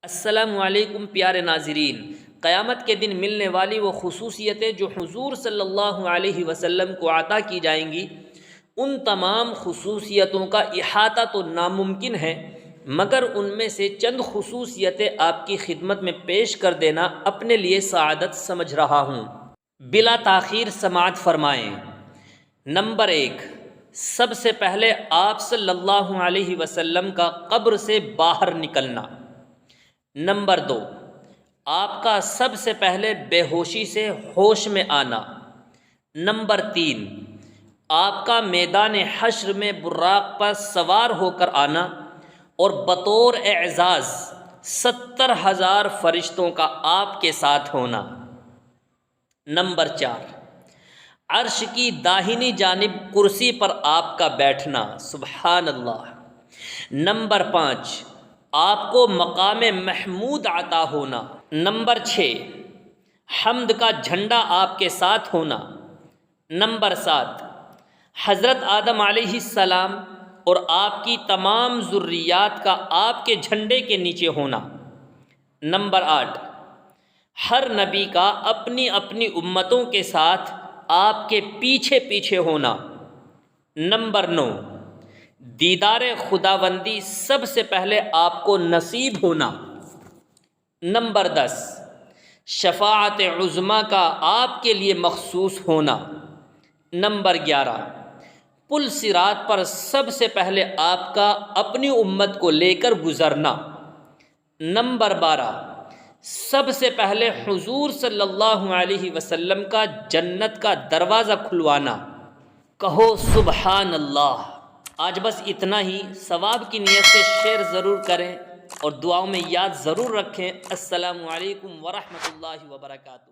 السلام علیکم پیارے ناظرین، قیامت کے دن ملنے والی وہ خصوصیتیں جو حضور صلی اللہ علیہ وسلم کو عطا کی جائیں گی، ان تمام خصوصیتوں کا احاطہ تو ناممکن ہے، مگر ان میں سے چند خصوصیتیں آپ کی خدمت میں پیش کر دینا اپنے لیے سعادت سمجھ رہا ہوں۔ بلا تاخیر سماعت فرمائیں۔ نمبر 1، سب سے پہلے آپ صلی اللہ علیہ وسلم کا قبر سے باہر نکلنا۔ نمبر 2، آپ کا سب سے پہلے بے ہوشی سے ہوش میں آنا۔ نمبر 3، آپ کا میدان حشر میں براق پر سوار ہو کر آنا اور بطور اعزاز 70,000 فرشتوں کا آپ کے ساتھ ہونا۔ نمبر 4، عرش کی داہنی جانب کرسی پر آپ کا بیٹھنا، سبحان اللہ۔ نمبر 5، آپ کو مقام محمود عطا ہونا۔ نمبر 6، حمد کا جھنڈا آپ کے ساتھ ہونا۔ نمبر 7، حضرت آدم علیہ السلام اور آپ کی تمام ذریات کا آپ کے جھنڈے کے نیچے ہونا۔ نمبر 8، ہر نبی کا اپنی اپنی امتوں کے ساتھ آپ کے پیچھے پیچھے ہونا۔ نمبر 9، دیدار خداوندی سب سے پہلے آپ کو نصیب ہونا۔ نمبر 10، شفاعت عظمیٰ کا آپ کے لیے مخصوص ہونا۔ نمبر 11، پل صراط پر سب سے پہلے آپ کا اپنی امت کو لے کر گزرنا۔ نمبر 12، سب سے پہلے حضور صلی اللہ علیہ وسلم کا جنت کا دروازہ کھلوانا۔ کہو سبحان اللہ۔ آج بس اتنا ہی۔ ثواب کی نیت سے شیئر ضرور کریں اور دعاؤں میں یاد ضرور رکھیں۔ السلام علیکم ورحمۃ اللہ وبرکاتہ۔